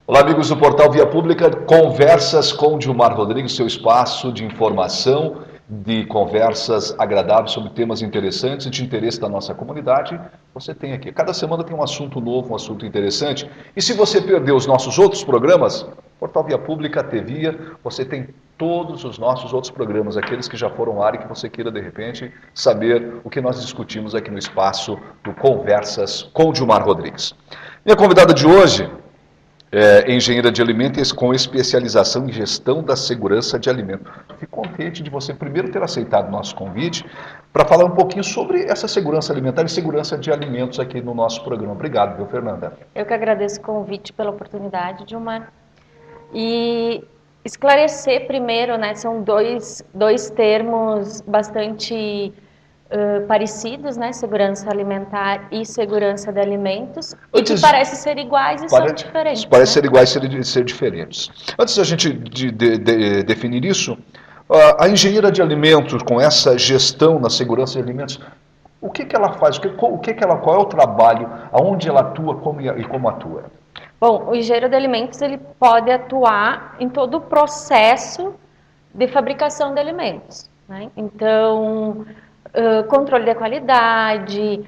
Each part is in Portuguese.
Olá, amigos do Portal Via Pública, conversas com Dilmar Rodrigues, seu espaço de informação, de conversas agradáveis sobre temas interessantes e de interesse da nossa comunidade. Você tem aqui. Cada semana tem um assunto novo, um assunto interessante. E se você perdeu os nossos outros programas, Portal Via Pública, TV, você tem todos os nossos outros programas, aqueles que já foram ao ar e que você queira, de repente, saber o que nós discutimos aqui no espaço do Conversas com Dilmar Rodrigues. Minha convidada de hoje engenheira de alimentos com especialização em gestão da segurança de alimentos. Fico contente de você primeiro ter aceitado o nosso convite para falar um pouquinho sobre essa segurança alimentar e segurança de alimentos aqui no nosso programa. Obrigado, viu, Fernanda? Eu que agradeço o convite pela oportunidade, Dilmar. E esclarecer primeiro, né, são dois termos bastante parecidos, né, segurança alimentar e segurança de alimentos, e que parecem ser iguais e são diferentes. Parecem ser iguais e ser diferentes. Antes da gente definir isso, a engenheira de alimentos, com essa gestão na segurança de alimentos, o que ela faz? Qual é o trabalho? Aonde ela atua e como atua? Bom, o engenheiro de alimentos ele pode atuar em todo o processo de fabricação de alimentos, né? Então, controle da qualidade,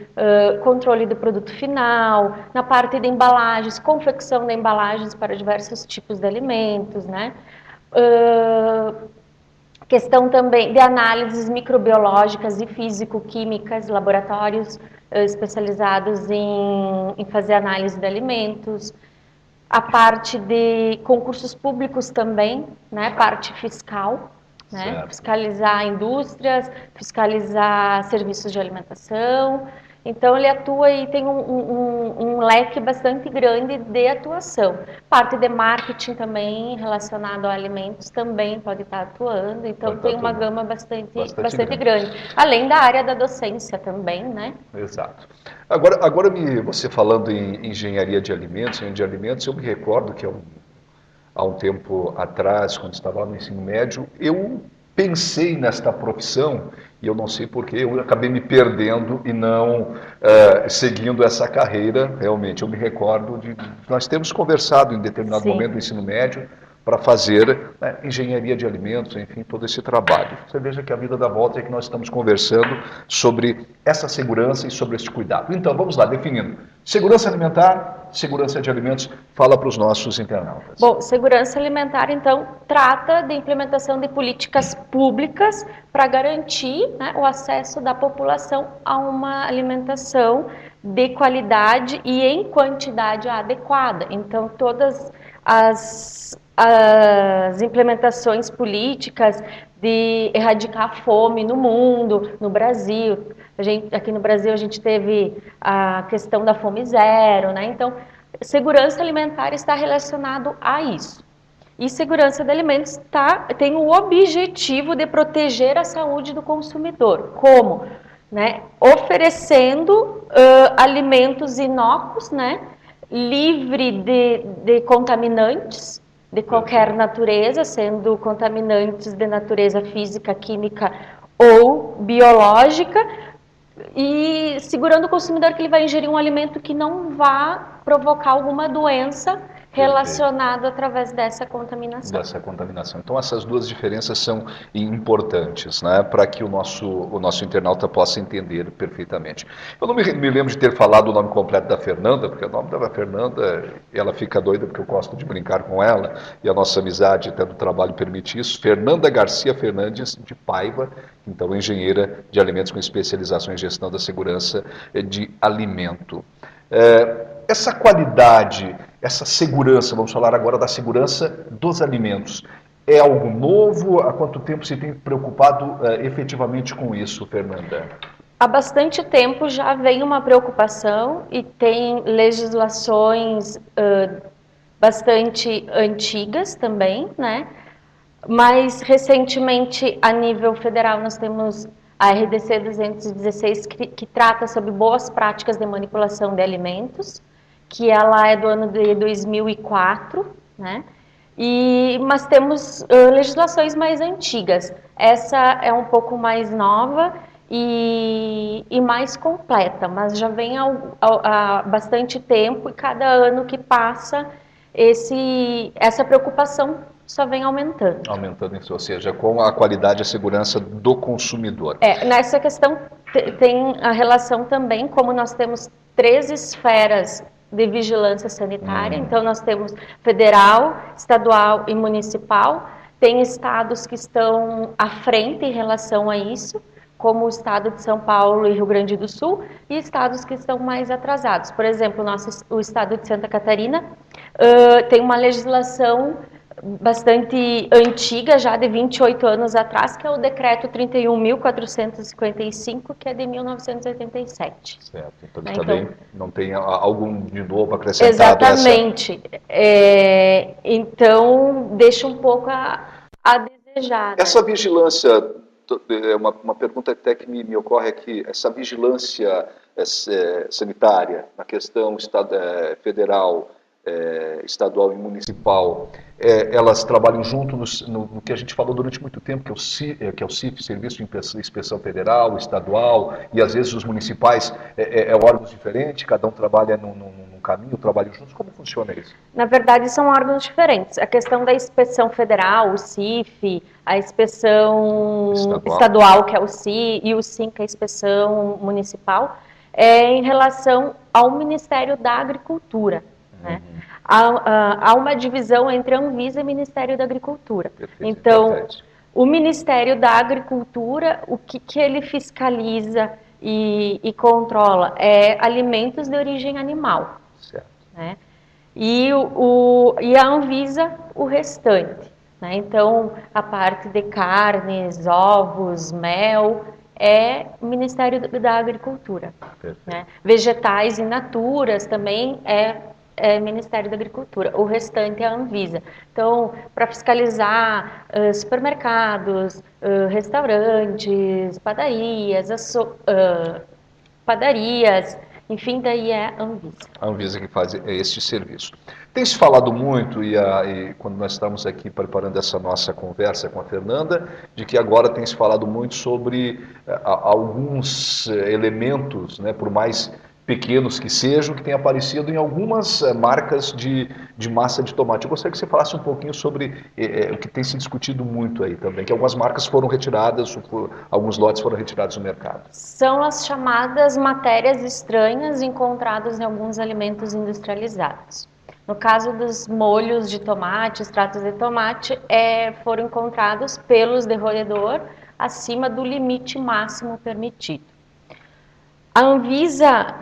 controle do produto final, na parte de embalagens, confecção de embalagens para diversos tipos de alimentos, né? Questão também de análises microbiológicas e físico-químicas, laboratórios especializados em fazer análise de alimentos, a parte de concursos públicos também, né? Parte fiscal, né? Fiscalizar indústrias, fiscalizar serviços de alimentação. Então, ele atua e tem um leque bastante grande de atuação. Parte de marketing também, relacionado a alimentos, também pode estar atuando. Então, tem uma gama bastante grande. Além da área da docência também, né? Exato. Agora você falando em engenharia de alimentos, eu me recordo que há um tempo atrás, quando estava lá no ensino médio, eu pensei nesta profissão, e eu não sei porquê, eu acabei me perdendo e não seguindo essa carreira, realmente. Eu me recordo de nós termos conversado em determinado momento do ensino médio para fazer engenharia de alimentos, enfim, todo esse trabalho. Você veja que a vida dá volta e que nós estamos conversando sobre essa segurança e sobre esse cuidado. Então, vamos lá, definindo. Segurança alimentar, segurança de alimentos, fala para os nossos internautas. Bom, segurança alimentar, então, trata de implementação de políticas públicas para garantir, né, o acesso da população a uma alimentação de qualidade e em quantidade adequada. Então, todas as implementações políticas de erradicar a fome no mundo, no Brasil. Aqui no Brasil a gente teve a questão da fome zero, né? Então, segurança alimentar está relacionado a isso. E segurança de alimentos tem o objetivo de proteger a saúde do consumidor. Como? Né? Oferecendo alimentos inócuos, né? Livre de contaminantes de qualquer natureza, sendo contaminantes de natureza física, química ou biológica, e segurando o consumidor que ele vai ingerir um alimento que não vá provocar alguma doença relacionada através dessa contaminação. Então, essas duas diferenças são importantes, né, para que o nosso internauta possa entender perfeitamente. Eu não me lembro de ter falado o nome completo da Fernanda, porque o nome da Fernanda, ela fica doida porque eu gosto de brincar com ela, e a nossa amizade até do trabalho permite isso. Fernanda Garcia Fernandes de Paiva, então engenheira de alimentos com especialização em gestão da segurança de alimento. Essa qualidade, essa segurança, vamos falar agora da segurança dos alimentos, é algo novo? Há quanto tempo se tem preocupado efetivamente com isso, Fernanda? Há bastante tempo já vem uma preocupação e tem legislações bastante antigas também, né? Mas recentemente, a nível federal, nós temos a RDC 216, que trata sobre boas práticas de manipulação de alimentos, que ela é do ano de 2004, né? Mas temos legislações mais antigas. Essa é um pouco mais nova e mais completa, mas já vem há bastante tempo, e cada ano que passa essa preocupação só vem aumentando. Aumentando isso, ou seja, com a qualidade e a segurança do consumidor. Nessa questão tem a relação também, como nós temos 3 esferas de vigilância sanitária, então nós temos federal, estadual e municipal, tem estados que estão à frente em relação a isso, como o estado de São Paulo e Rio Grande do Sul, e estados que estão mais atrasados. Por exemplo, o estado de Santa Catarina tem uma legislação bastante antiga, já de 28 anos atrás, que é o decreto 31.455, que é de 1987. Certo, então também não tem algum de novo acrescentado. Exatamente. Então, deixa um pouco a desejar. Essa vigilância, uma pergunta até que me ocorre aqui, essa vigilância sanitária, na questão federal, estadual e municipal, elas trabalham junto no que a gente falou durante muito tempo, que é o CIF, Serviço de Inspeção Federal, Estadual, e às vezes os municipais órgãos diferentes, cada um trabalha num caminho, trabalham juntos. Como funciona isso? Na verdade, são órgãos diferentes. A questão da inspeção federal, o CIF, a inspeção estadual, que é o CI, e o SIM, que é a inspeção municipal, em relação ao Ministério da Agricultura. Né? Há uma divisão entre a Anvisa e o Ministério da Agricultura. Perfeito, então, importante. O Ministério da Agricultura, o que ele fiscaliza e controla é alimentos de origem animal. Certo. Né? E a Anvisa, o restante. Né? Então, a parte de carnes, ovos, mel, é o Ministério da Agricultura. Né? Vegetais in naturas também é Ministério da Agricultura, o restante é a Anvisa. Então, para fiscalizar supermercados, restaurantes, padarias, enfim, daí é a Anvisa. A Anvisa que faz este serviço. Tem se falado muito, e quando nós estamos aqui preparando essa nossa conversa com a Fernanda, de que agora tem se falado muito sobre alguns elementos, né, por mais pequenos que sejam, que têm aparecido em algumas marcas de massa de tomate. Eu gostaria que você falasse um pouquinho sobre o que tem se discutido muito aí também, que algumas marcas foram retiradas, alguns lotes foram retirados do mercado. São as chamadas matérias estranhas encontradas em alguns alimentos industrializados. No caso dos molhos de tomate, extratos de tomate, foram encontrados pelos de roedor acima do máximo permitido. A Anvisa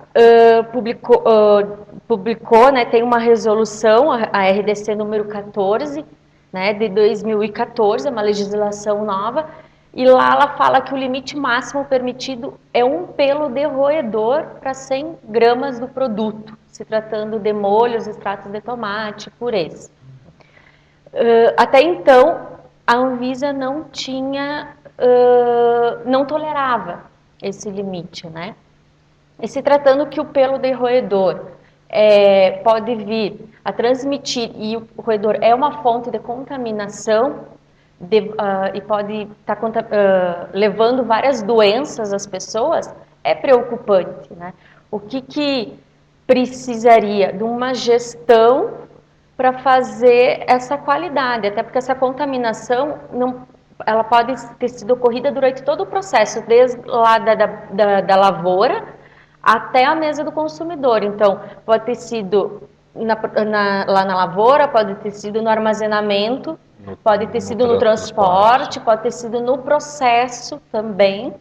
publicou, né, tem uma resolução, a RDC número 14, né, de 2014, é uma legislação nova, e lá ela fala que o limite máximo permitido é 1 pelo de roedor para 100 gramas do produto, se tratando de molhos, extratos de tomate, purês. Até então, a Anvisa não tolerava esse limite, né? E se tratando que o pelo de roedor pode vir a transmitir, e o roedor é uma fonte de contaminação, e pode estar levando várias doenças às pessoas, é preocupante, né? O que precisaria de uma gestão para fazer essa qualidade, até porque essa contaminação ela pode ter sido ocorrida durante todo o processo, desde lá da lavoura até a mesa do consumidor. Então, pode ter sido lá na lavoura, pode ter sido no armazenamento, pode ter sido no transporte, pode ter sido no processo também.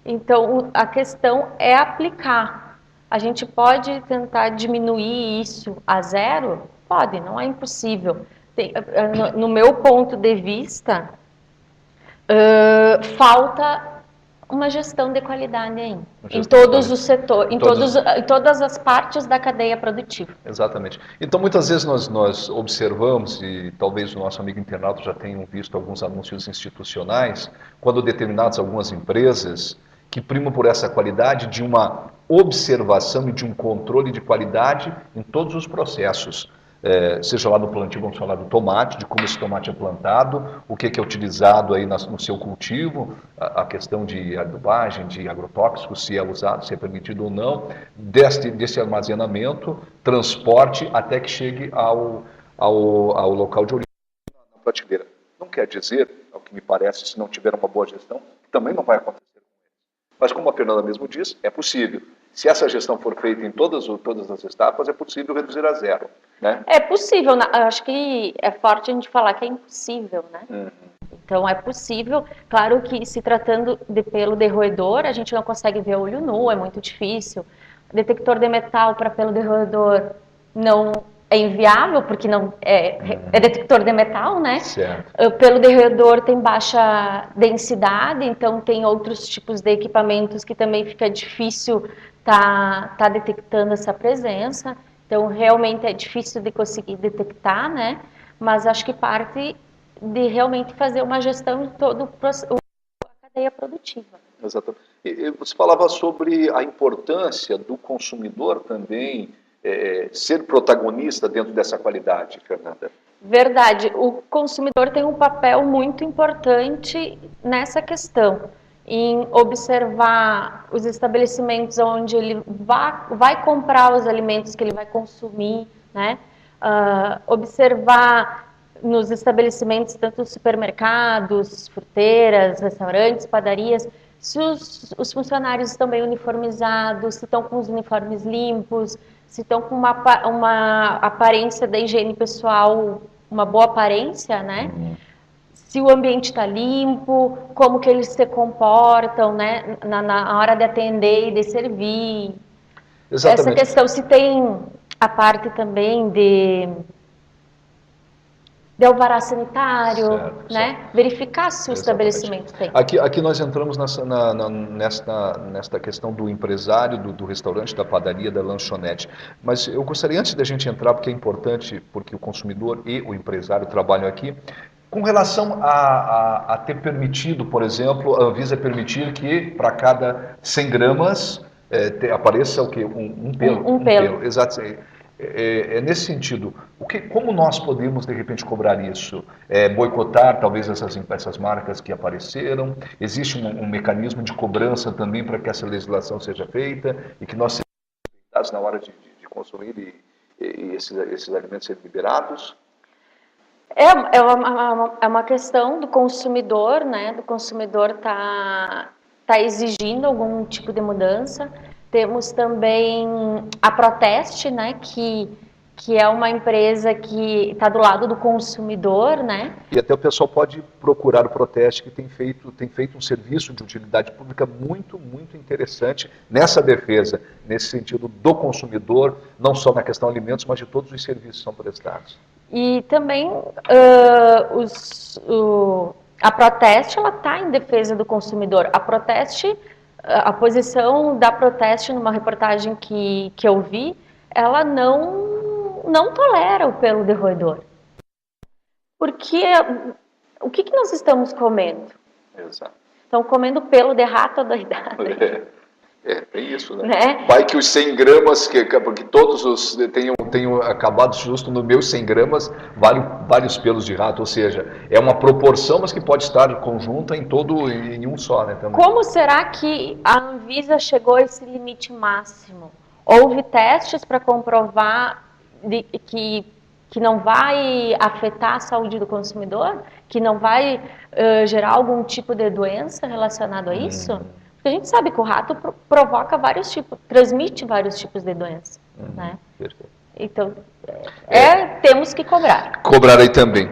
Então, a questão é aplicar. A gente pode tentar diminuir isso a zero? Pode, não é impossível. No meu ponto de vista, falta uma gestão de qualidade aí, em todos os setores, em todas as partes da cadeia produtiva. Exatamente. Então, muitas vezes nós observamos, e talvez o nosso amigo internauta já tenham visto alguns anúncios institucionais, quando algumas empresas que primam por essa qualidade de uma observação e de um controle de qualidade em todos os processos. Seja lá no plantio, vamos falar do tomate, de como esse tomate é plantado, o que é utilizado aí no seu cultivo, a questão de adubagem, de agrotóxicos, se é usado, se é permitido ou não, desse armazenamento, transporte, até que chegue ao local de origem na prateleira. Não quer dizer, ao que me parece, se não tiver uma boa gestão, que também não vai acontecer com eles. Mas como a Fernanda mesmo diz, é possível. Se essa gestão for feita em todas as etapas, é possível reduzir a zero. Né? É possível, acho que é forte a gente falar que é impossível, né? Então é possível, claro que se tratando de pelo de roedor, a gente não consegue ver olho nu, é muito difícil. Detector de metal para pelo de roedor não é inviável, porque não é detector de metal, né? Certo. Pelo de roedor tem baixa densidade, então tem outros tipos de equipamentos que também fica difícil tá detectando essa presença. Então, realmente é difícil de conseguir detectar, né? Mas acho que parte de realmente fazer uma gestão de todo a cadeia produtiva. Exatamente. E você falava sobre a importância do consumidor também ser protagonista dentro dessa qualidade, Fernanda. Verdade. O consumidor tem um papel muito importante nessa questão, em observar os estabelecimentos onde ele vai comprar os alimentos que ele vai consumir, né? Observar nos estabelecimentos, tanto supermercados, fruteiras, restaurantes, padarias, se os funcionários estão bem uniformizados, se estão com os uniformes limpos, se estão com uma aparência da higiene pessoal, uma boa aparência, né? Se o ambiente está limpo, como que eles se comportam, né? Na hora de atender e de servir. Exatamente. Essa questão, se tem a parte também de alvará sanitário, certo, né? certo. Verificar se o Exatamente. estabelecimento tem. Aqui nós entramos nesta questão do empresário, do restaurante, da padaria, da lanchonete. Mas eu gostaria, antes da gente entrar, porque é importante, porque o consumidor e o empresário trabalham aqui, com relação a ter permitido, por exemplo, a Anvisa permitir que para cada 100 gramas apareça o quê? Um pelo. Um pelo. Exato. Nesse sentido, como nós podemos, de repente, cobrar isso? Boicotar, talvez, essas marcas que apareceram? Existe um mecanismo de cobrança também para que essa legislação seja feita e que nós sejamos respeitados na hora de consumir e esses alimentos serem liberados? É uma questão do consumidor, né? Do consumidor tá exigindo algum tipo de mudança. Temos também a Proteste, né? Que é uma empresa que está do lado do consumidor, né? E até o pessoal pode procurar o Proteste, que tem feito um serviço de utilidade pública muito, muito interessante nessa defesa, nesse sentido do consumidor, não só na questão alimentos, mas de todos os serviços que são prestados. E também a Proteste, ela está em defesa do consumidor. A posição da Proteste, numa reportagem que eu vi, ela não tolera o pelo de roedor. Porque o que nós estamos comendo? Exato. Estamos comendo pelo de rato adoidado. Tem isso, né? Vai que os 100 gramas, porque todos tenham acabado justo nos meus 100 gramas, vários pelos de rato, ou seja, é uma proporção, mas que pode estar conjunta em um só, né? Também. Como será que a Anvisa chegou a esse limite máximo? Houve testes para comprovar que não vai afetar a saúde do consumidor? Que não vai gerar algum tipo de doença relacionada a isso? Porque a gente sabe que o rato transmite vários tipos de doença, né? Perfeito. Então, temos que cobrar. Cobrar aí também.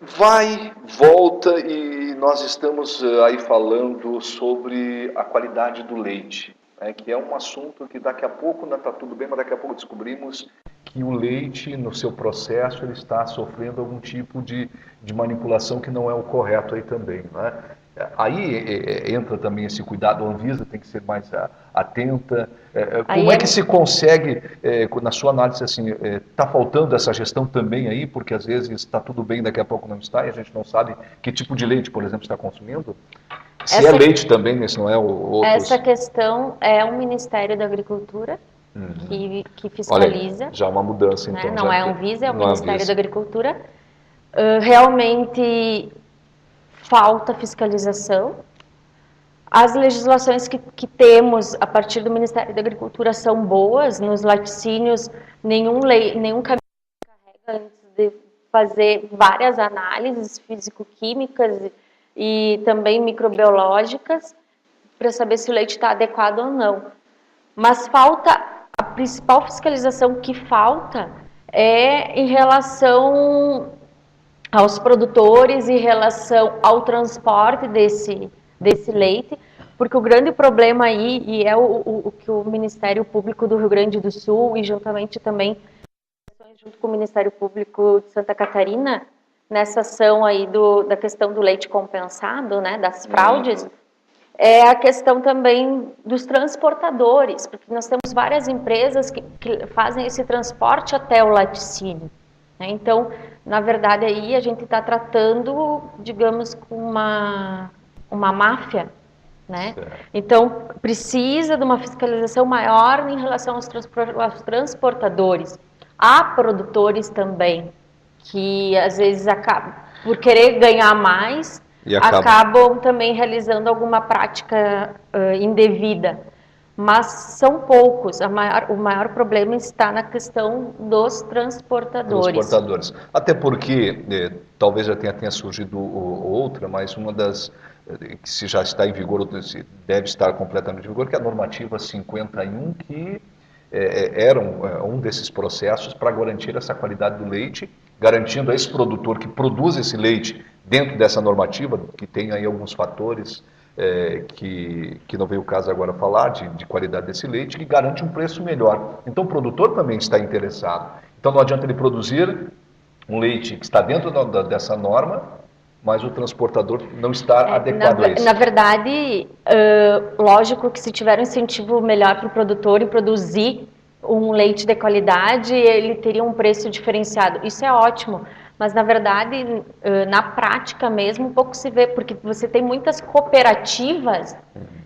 Vai, volta e nós estamos aí falando sobre a qualidade do leite, né, que é um assunto que daqui a pouco não está tudo bem, mas daqui a pouco descobrimos que o leite, no seu processo, ele está sofrendo algum tipo de manipulação que não é o correto aí também, né? Aí entra também esse cuidado, a Anvisa tem que ser mais atenta. Como é que se consegue, na sua análise, assim, está faltando essa gestão também aí, porque às vezes está tudo bem, daqui a pouco não está, e a gente não sabe que tipo de leite, por exemplo, está consumindo? Se é leite também, se não é outros... Essa questão é o Ministério da Agricultura que fiscaliza. Olha, já uma mudança, então. Né? Não é a Anvisa, é o Ministério da Agricultura. Realmente falta fiscalização. As legislações que temos a partir do Ministério da Agricultura são boas. Nos laticínios nenhum caminho carrega antes de fazer várias análises físico-químicas e também microbiológicas para saber se o leite está adequado ou não. Mas a principal fiscalização que falta é em relação aos produtores, em relação ao transporte desse leite, porque o grande problema aí, e é o que o Ministério Público do Rio Grande do Sul, e juntamente também junto com o Ministério Público de Santa Catarina, nessa ação aí da questão do leite compensado, né, das fraudes, é a questão também dos transportadores, porque nós temos várias empresas que fazem esse transporte até o laticínio, né? Então, na verdade, aí a gente está tratando, digamos, com uma máfia, né? Então, precisa de uma fiscalização maior em relação aos transportadores. Há produtores também que, às vezes, por querer ganhar mais, acabam também realizando alguma prática indevida. Mas são poucos. O maior problema está na questão dos transportadores. Até porque, talvez já tenha surgido outra, mas uma das que se já está em vigor, ou se deve estar completamente em vigor, que é a normativa 51, que era um desses processos para garantir essa qualidade do leite, garantindo a esse produtor que produz esse leite dentro dessa normativa, que tem aí alguns fatores que não veio o caso agora falar, de qualidade desse leite, que garante um preço melhor. Então o produtor também está interessado. Então não adianta ele produzir um leite que está dentro dessa norma, mas o transportador não está adequado a isso. Na verdade, lógico que se tiver um incentivo melhor para o produtor em produzir um leite de qualidade, ele teria um preço diferenciado. Isso é ótimo, mas na verdade, na prática mesmo, pouco se vê, porque você tem muitas cooperativas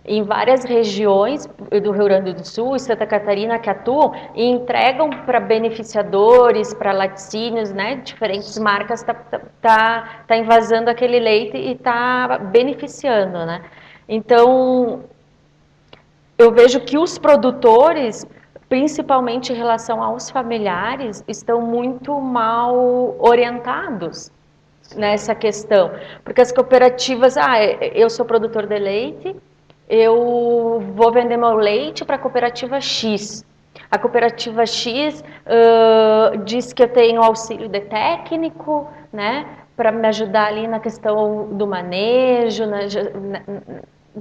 em várias regiões do Rio Grande do Sul e Santa Catarina que atuam e entregam para beneficiadores, para laticínios, né? Diferentes marcas tá invasando aquele leite e está beneficiando, né? Então, eu vejo que os produtores, principalmente em relação aos familiares, estão muito mal orientados nessa questão. Porque as cooperativas, eu sou produtor de leite, eu vou vender meu leite para a cooperativa X. A cooperativa X diz que eu tenho auxílio de técnico, né, para me ajudar ali na questão do manejo,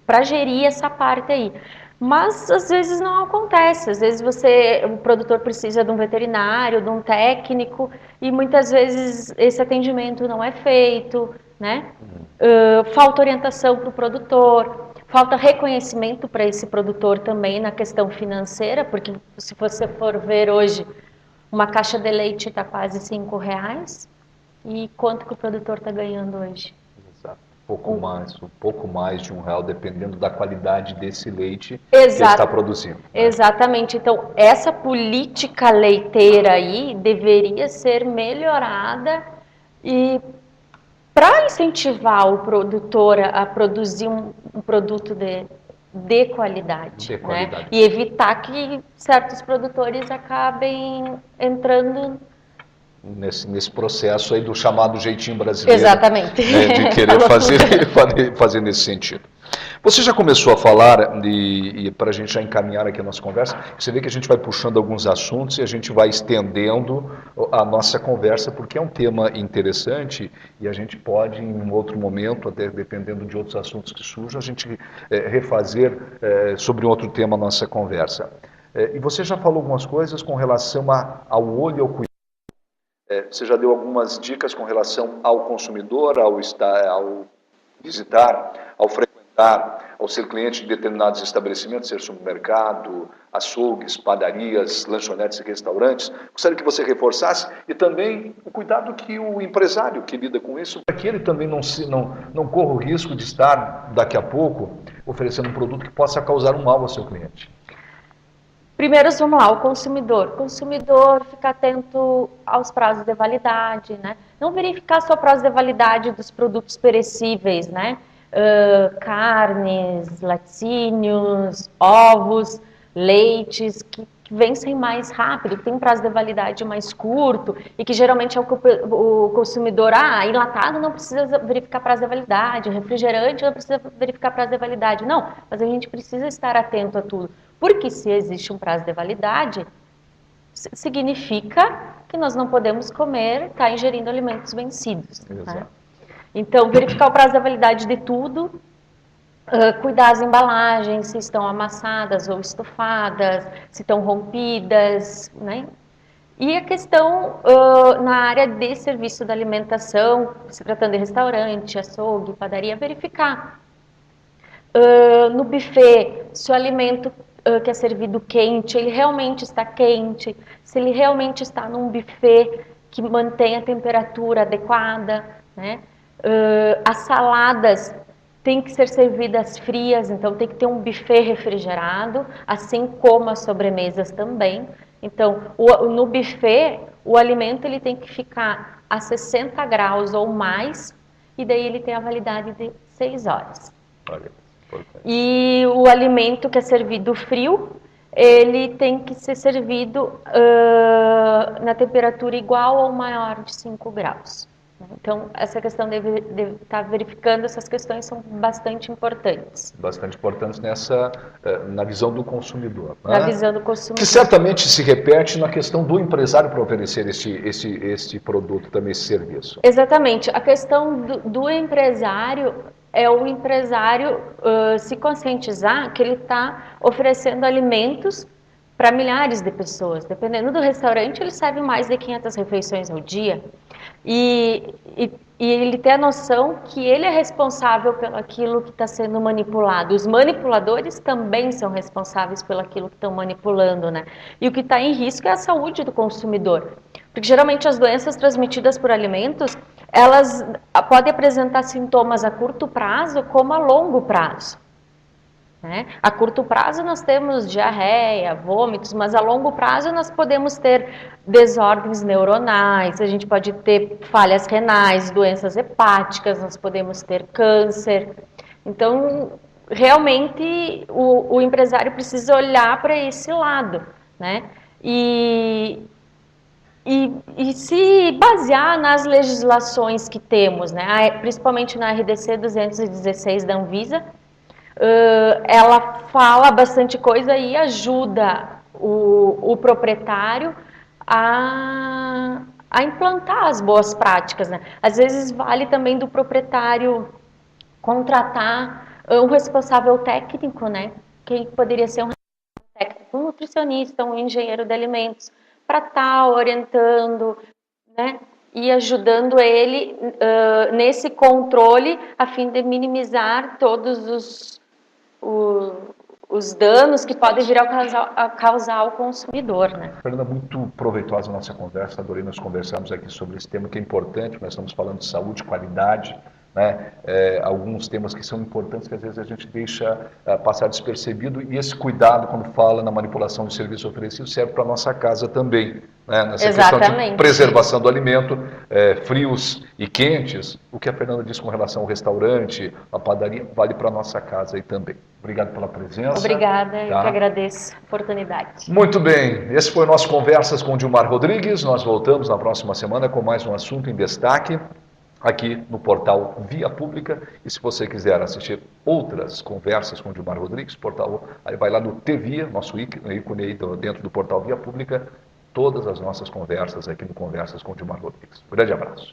para gerir essa parte aí. Mas às vezes não acontece, às vezes o produtor precisa de um veterinário, de um técnico, e muitas vezes esse atendimento não é feito, né? Falta orientação para o produtor, falta reconhecimento para esse produtor também na questão financeira, porque se você for ver hoje, uma caixa de leite está quase R$5, e quanto que o produtor está ganhando hoje? Um pouco mais de R$1, dependendo da qualidade desse leite que ele está produzindo. Né? Exatamente. Então, essa política leiteira aí deveria ser melhorada e para incentivar o produtor a produzir um produto de qualidade. Né? E evitar que certos produtores acabem entrando nesse processo aí do chamado jeitinho brasileiro. Exatamente. Né, de querer fazer nesse sentido. Você já começou a falar, e para a gente já encaminhar aqui a nossa conversa, você vê que a gente vai puxando alguns assuntos e a gente vai estendendo a nossa conversa, porque é um tema interessante e a gente pode, em um outro momento, até dependendo de outros assuntos que surjam, a gente refazer sobre um outro tema a nossa conversa. E você já falou algumas coisas com relação ao olho e ao cuidado. Você já deu algumas dicas com relação ao consumidor, ao visitar, ao frequentar, ao ser cliente de determinados estabelecimentos, ser supermercado, açougues, padarias, lanchonetes e restaurantes. Gostaria que você reforçasse e também o cuidado que o empresário que lida com isso, para que ele também não corra o risco de estar, daqui a pouco, oferecendo um produto que possa causar um mal ao seu cliente. Primeiro, vamos lá, o consumidor. O consumidor fica atento aos prazos de validade, né? Não verificar só o prazo de validade dos produtos perecíveis, né? Carnes, laticínios, ovos, leites, que que vencem mais rápido, que tem um prazo de validade mais curto e que geralmente é o consumidor, enlatado não precisa verificar prazo de validade, refrigerante não precisa verificar prazo de validade. Não, mas a gente precisa estar atento a tudo, porque se existe um prazo de validade, significa que nós não podemos comer, estar ingerindo alimentos vencidos. Né? Então, verificar o prazo da validade de tudo, cuidar as embalagens, se estão amassadas ou estofadas, se estão rompidas, né? E a questão na área de serviço da alimentação, se tratando de restaurante, açougue, padaria, verificar. No buffet, se o alimento que é servido quente, ele realmente está quente, se ele realmente está num buffet que mantém a temperatura adequada, né? As saladas têm que ser servidas frias, então tem que ter um buffet refrigerado, assim como as sobremesas também. Então, no buffet, o alimento ele tem que ficar a 60 graus ou mais, e daí ele tem a validade de 6 horas. E o alimento que é servido frio, ele tem que ser servido na temperatura igual ou maior de 5 graus. Então, essa questão de estar verificando essas questões são bastante importantes. Bastante importantes na visão do consumidor. Na visão do consumidor. Que certamente se repete na questão do empresário para oferecer este produto, também esse serviço. Exatamente. A questão do empresário é o empresário se conscientizar que ele está oferecendo alimentos para milhares de pessoas. Dependendo do restaurante, ele serve mais de 500 refeições ao dia. E ele tem a noção que ele é responsável pelo aquilo que está sendo manipulado. Os manipuladores também são responsáveis pelo aquilo que estão manipulando, né? E o que está em risco é a saúde do consumidor. Porque geralmente as doenças transmitidas por alimentos, elas podem apresentar sintomas a curto prazo como a longo prazo. Né? A curto prazo nós temos diarreia, vômitos, mas a longo prazo nós podemos ter desordens neuronais, a gente pode ter falhas renais, doenças hepáticas, nós podemos ter câncer. Então, realmente, o empresário precisa olhar para esse lado, né? E se basear nas legislações que temos, né? Principalmente na RDC 216 da Anvisa, ela fala bastante coisa e ajuda o proprietário a implantar as boas práticas, né? Às vezes vale também do proprietário contratar um responsável técnico, né? Que poderia ser um técnico, um nutricionista, um engenheiro de alimentos, para estar orientando, né? E ajudando ele nesse controle a fim de minimizar todos os danos que podem vir a causar ao consumidor, né? Fernanda, muito proveitosa a nossa conversa, adorei nós conversarmos aqui sobre esse tema que é importante, nós estamos falando de saúde, qualidade, né? Alguns temas que são importantes que às vezes a gente deixa passar despercebido, e esse cuidado quando fala na manipulação de serviço oferecido serve para a nossa casa também, né? Nessa Exatamente. questão de preservação do alimento, frios e quentes, o que a Fernanda disse com relação ao restaurante, a padaria, vale para a nossa casa aí também. Obrigado pela presença. Obrigada, eu que agradeço a oportunidade. Muito bem, esse foi o nosso Conversas com Dilmar Rodrigues, nós voltamos na próxima semana com mais um assunto em destaque, aqui no portal Via Pública. E se você quiser assistir outras conversas com Dilmar Rodrigues, portal, aí vai lá no TVia, nosso ícone aí dentro do portal Via Pública, todas as nossas conversas aqui no Conversas com Dilmar Rodrigues. Um grande abraço.